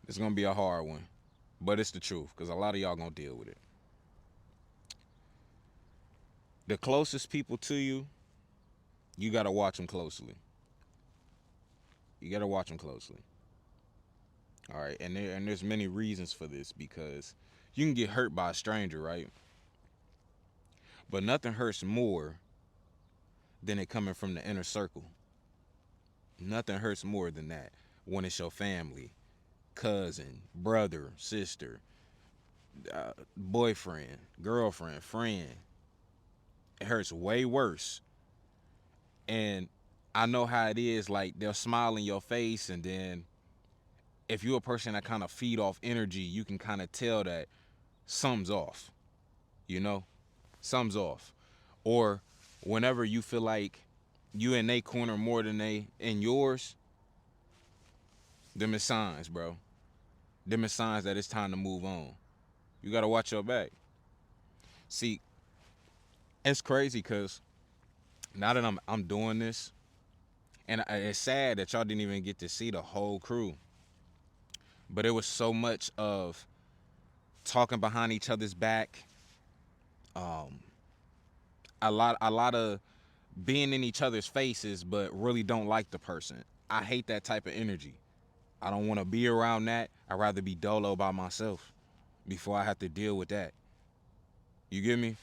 It's gonna be a hard one, but it's the truth because a lot of y'all gonna deal with it. The closest people to you, you gotta watch them closely. You gotta watch them closely. All right, and there's many reasons for this because you can get hurt by a stranger, right? But nothing hurts more than it coming from the inner circle. Nothing hurts more than that when it's your family, cousin, brother, sister, boyfriend, girlfriend, friend. It hurts way worse. And I know how it is. Like they'll smile in your face, and then if you're a person that kind of feed off energy, you can kind of tell that something's off. You know, something's off. Or whenever you feel like you in their corner more than they in yours, them is signs, bro. Them is signs that it's time to move on. You gotta watch your back. See, it's crazy because now that I'm doing this, and it's sad that y'all didn't even get to see the whole crew. But it was so much of talking behind each other's back, um, a lot of being in each other's faces, but really don't like the person. I hate that type of energy. I don't want to be around that. I'd rather be dolo by myself before I have to deal with that. You get me?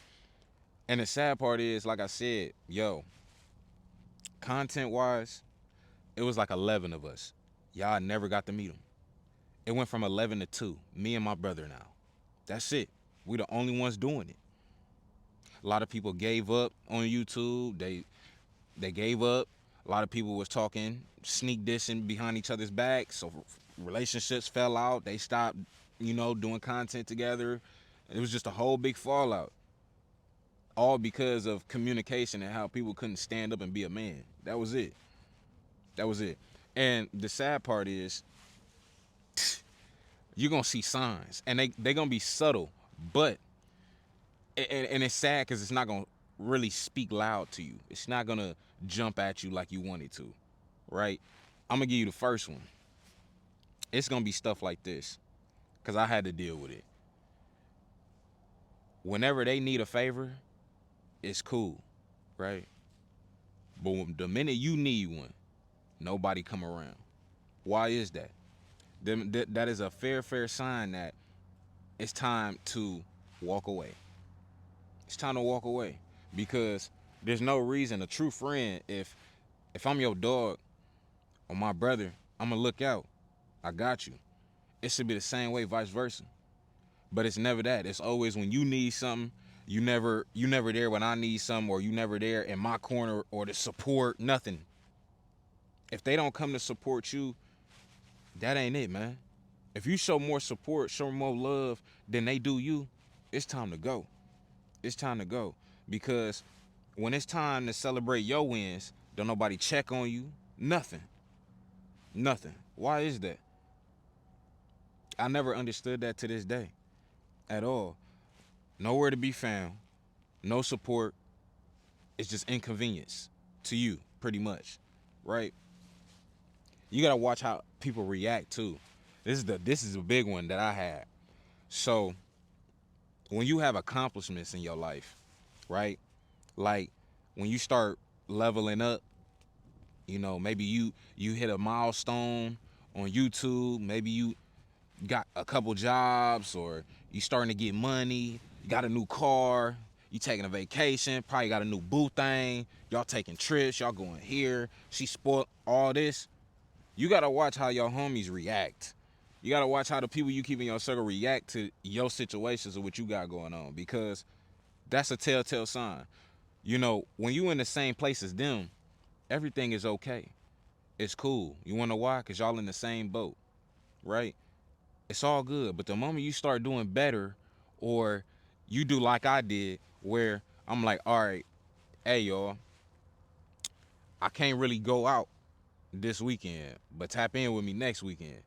And the sad part is, like I said, yo, content wise, it was like 11 of us. Y'all never got to meet them. It went from 11 to 2. Me and my brother now. That's it. We the only ones doing it. A lot of people gave up on YouTube. They gave up. A lot of people was talking, sneak dissing behind each other's backs. So relationships fell out. They stopped, doing content together. It was just a whole big fallout. All because of communication and how people couldn't stand up and be a man. That was it. That was it. And the sad part is you're gonna see signs. And they gonna be subtle. But and it's sad because it's not gonna really speak loud to you. It's not gonna jump at you like you want it to, right? I'm gonna give you the first one. It's gonna be stuff like this because I had to deal with it. Whenever they need a favor, it's cool, right? But the minute you need one, nobody come around. Why is that? That is a fair sign that it's time to walk away. It's time to walk away because there's no reason a true friend if I'm your dog or my brother, I'm gonna look out. I got you. It should be the same way, vice versa. But it's never that. It's always when you need something, you never there when I need something, or you never there in my corner or to support nothing. If they don't come to support you, that ain't it, man. If you show more support, show more love than they do you, it's time to go. It's time to go. Because when it's time to celebrate your wins, don't nobody check on you. Nothing. Nothing. Why is that? I never understood that to this day at all. Nowhere to be found. No support. It's just inconvenience to you, pretty much. Right? You gotta watch how people react too. This is a big one that I had. So when you have accomplishments in your life, right? Like when you start leveling up, maybe you hit a milestone on YouTube, maybe you got a couple jobs, or you starting to get money, you got a new car, you taking a vacation, probably got a new boo thing, y'all taking trips, y'all going here, she spoiled all this. You gotta watch how your homies react. You gotta watch how the people you keep in your circle react to your situations or what you got going on, because that's a telltale sign. When you in the same place as them, everything is okay. It's cool. You wanna know why? Cause y'all in the same boat, right? It's all good. But the moment you start doing better, or you do like I did, where I'm like, all right, hey y'all, I can't really go out this weekend, but tap in with me next weekend.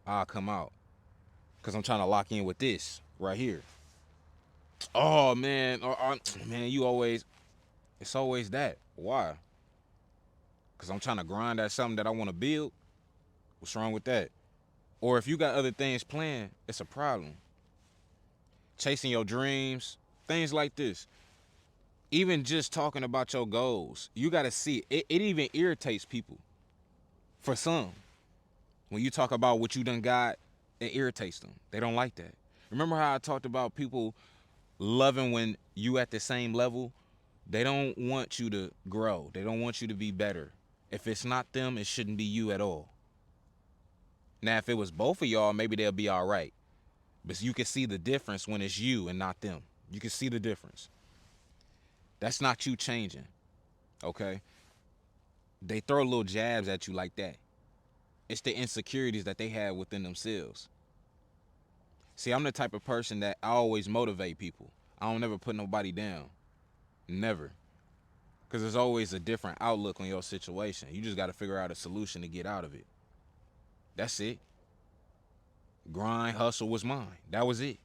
I'll come out. Cause I'm trying to lock in with this right here. Oh man, man, it's always that. Why? Cause I'm trying to grind at something that I want to build. What's wrong with that? Or if you got other things planned, it's a problem. Chasing your dreams, things like this. Even just talking about your goals, you got to see it. It even irritates people. For some, when you talk about what you done got, it irritates them. They don't like that. Remember how I talked about people loving when you at the same level? They don't want you to grow. They don't want you to be better. If it's not them, it shouldn't be you at all. Now, if it was both of y'all, maybe they'll be all right. But you can see the difference when it's you and not them. You can see the difference. That's not you changing, okay? They throw little jabs at you like that. It's the insecurities that they have within themselves. See, I'm the type of person that I always motivate people. I don't never put nobody down. Never. Because there's always a different outlook on your situation. You just got to figure out a solution to get out of it. That's it. Grind, hustle was mine. That was it.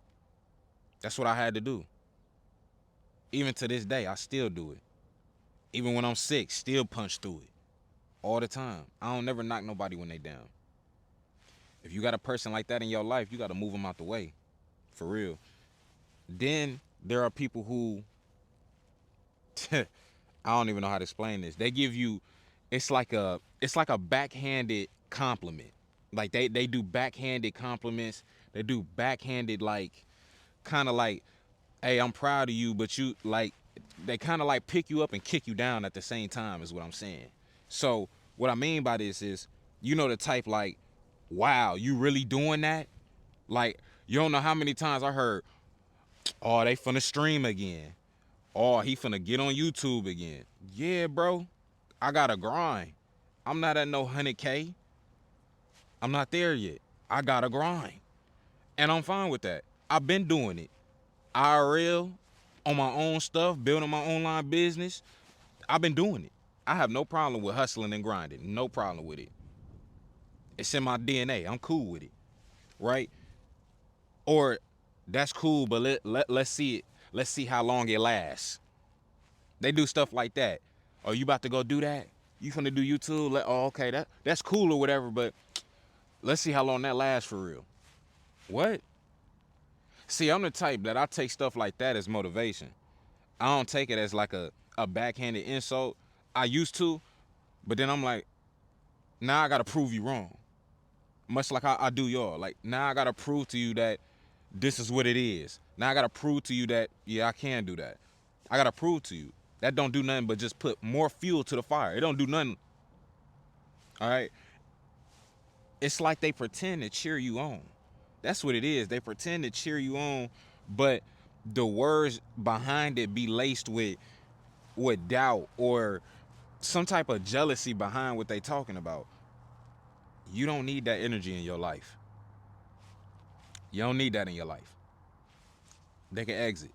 That's what I had to do. Even to this day, I still do it. Even when I'm sick, still punch through it. All the time. I don't never knock nobody when they down. If you got a person like that in your life, you got to move them out the way. For real. Then there are people who, I don't even know how to explain this. They give you, it's like a backhanded compliment. Like they do backhanded compliments. They do backhanded, like, kind of like, hey, I'm proud of you, but you, like, they kind of like pick you up and kick you down at the same time is what I'm saying. So what I mean by this is, you know, the type like, wow, you really doing that? Like, you don't know how many times I heard, oh, they finna stream again. Oh, he finna get on YouTube again. Yeah, bro, I gotta grind. I'm not at no 100K. I'm not there yet. I gotta grind. And I'm fine with that. I've been doing it. IRL, on my own stuff, building my online business. I've been doing it. I have no problem with hustling and grinding. No problem with it. It's in my DNA. I'm cool with it. Right? Or that's cool, but let's see it. Let's see how long it lasts. They do stuff like that. Oh, you about to go do that? You finna do YouTube? Oh, okay, that's cool or whatever, but let's see how long that lasts for real. What? See, I'm the type that I take stuff like that as motivation. I don't take it as like a backhanded insult. I used to, but then I'm like, now I gotta prove you wrong. Much like I do y'all. Like, now I gotta prove to you that this is what it is. Now I gotta prove to you that, yeah, I can do that. I gotta prove to you. That don't do nothing but just put more fuel to the fire. It don't do nothing. All right? It's like they pretend to cheer you on. That's what it is. They pretend to cheer you on, but the words behind it be laced with doubt or some type of jealousy behind what they talking about. You don't need that energy in your life. You don't need that in your life. They can exit.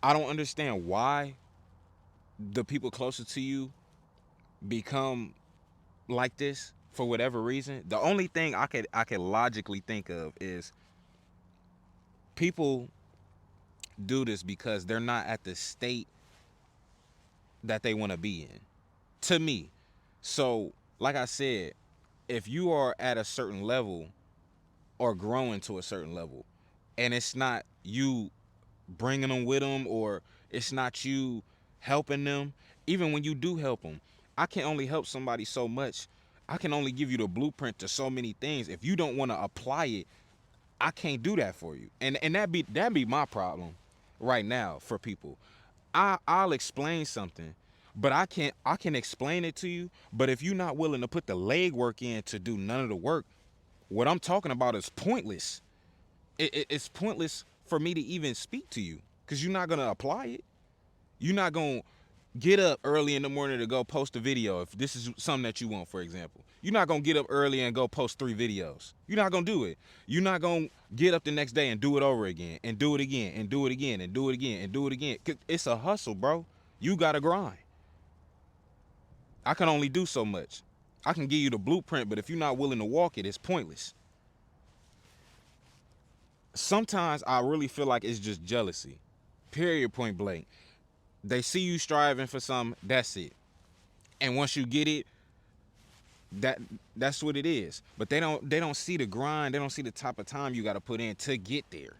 I don't understand why the people closer to you become like this for whatever reason. The only thing I could logically think of is people do this because they're not at the state that they want to be in. To me. So, like I said, if you are at a certain level or growing to a certain level, and it's not you bringing them with them, or it's not you helping them, even when you do help them, I can only help somebody so much. I can only give you the blueprint to so many things. If you don't want to apply it, I can't do that for you. And that be my problem right now for people. I'll explain something, but I can explain it to you. But if you're not willing to put the legwork in to do none of the work, what I'm talking about is pointless. It's pointless for me to even speak to you because you're not gonna apply it. You're not gonna get up early in the morning to go post a video if this is something that you want, for example. You're not gonna get up early and go post 3 videos. You're not gonna do it. You're not gonna get up the next day and do it over again and do it again and do it again and do it again and do it again. It's a hustle, bro. You gotta grind. I can only do so much. I can give you the blueprint, but if you're not willing to walk it, it's pointless. Sometimes I really feel like it's just jealousy. Period, point blank. They see you striving for something, that's it. And once you get it, That that's what it is. But they don't see the grind. They don't see the type of time you got to put in to get there.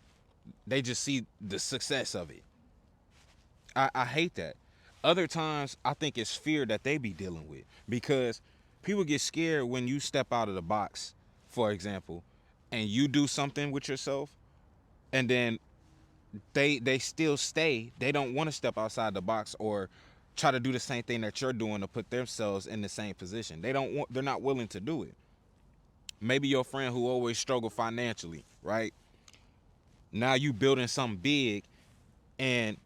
They just see the success of it. I hate that. Other times, I think it's fear that they be dealing with because people get scared when you step out of the box, for example, and you do something with yourself, and then they still stay. They don't want to step outside the box or try to do the same thing that you're doing to put themselves in the same position. They don't want. They're not willing to do it. Maybe your friend who always struggled financially, right? Now you building something big, and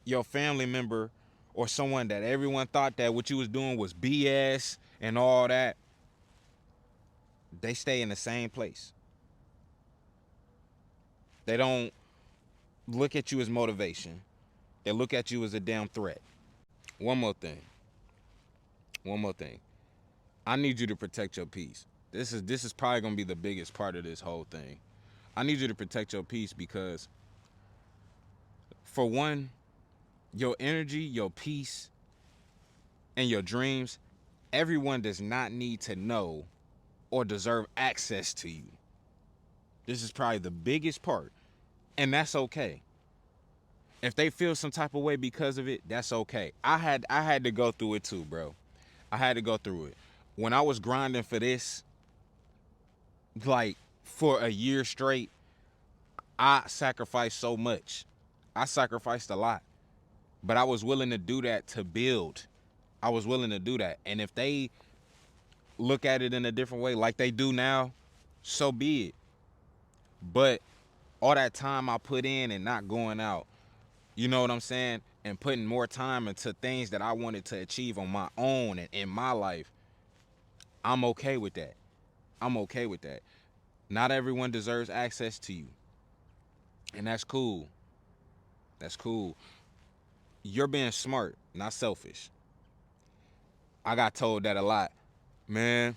your family member or someone that everyone thought that what you was doing was BS and all that, they stay in the same place. They don't look at you as motivation. They look at you as a damn threat. One more thing. One more thing. I need you to protect your peace. This is probably gonna be the biggest part of this whole thing. I need you to protect your peace because, for one, your energy, your peace, and your dreams, everyone does not need to know or deserve access to you. This is probably the biggest part, and that's okay. If they feel some type of way because of it, that's okay. I had to go through it too, bro. I had to go through it. When I was grinding for this, like for a year straight, I sacrificed so much. I sacrificed a lot, but I was willing to do that to build. I was willing to do that. And if they look at it in a different way like they do now, so be it. But all that time I put in and not going out, you know what I'm saying? And putting more time into things that I wanted to achieve on my own and in my life, I'm okay with that. I'm okay with that. Not everyone deserves access to you. And that's cool. That's cool. You're being smart, not selfish. I got told that a lot. Man,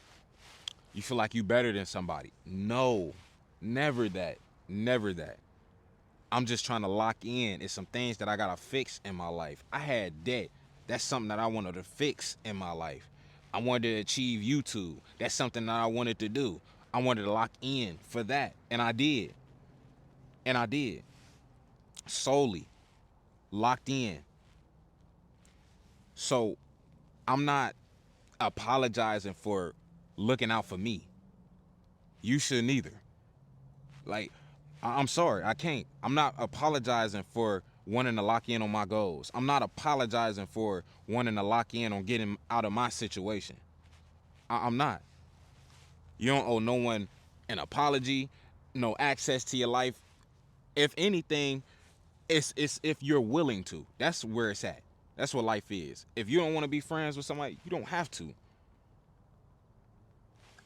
you feel like you better than somebody. No, never that. Never that. I'm just trying to lock in. It's some things that I gotta fix in my life. I had debt. That's something that I wanted to fix in my life. I wanted to achieve YouTube. That's something that I wanted to do. I wanted to lock in for that. And I did. And I did. Solely. Locked in. So I'm not apologizing for looking out for me. You shouldn't either. Like, I'm sorry, I can't. I'm not apologizing for wanting to lock in on my goals. I'm not apologizing for wanting to lock in on getting out of my situation. I'm not. You don't owe no one an apology, no access to your life. If anything, it's if you're willing to. That's where it's at. That's what life is. If you don't want to be friends with somebody, you don't have to.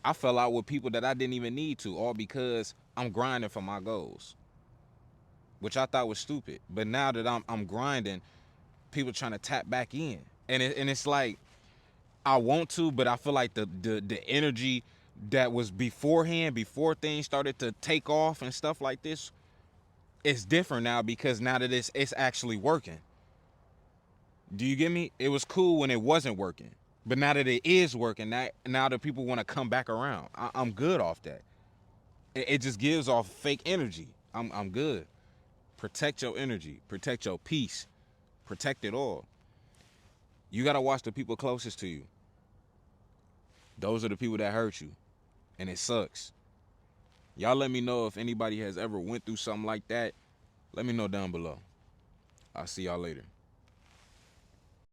I fell out with people that I didn't even need to, all because I'm grinding for my goals, which I thought was stupid. But now that I'm grinding, people trying to tap back in, and it's like I want to, but I feel like the energy that was beforehand, before things started to take off and stuff like this, it's different now because now that it's actually working. Do you get me? It was cool when it wasn't working, but now that it is working, now that people want to come back around, I'm good off that. It just gives off fake energy. I'm good. Protect your energy. Protect your peace. Protect it all. You gotta watch the people closest to you. Those are the people that hurt you, and it sucks. Y'all let me know if anybody has ever went through something like that. Let me know down below. I'll see y'all later.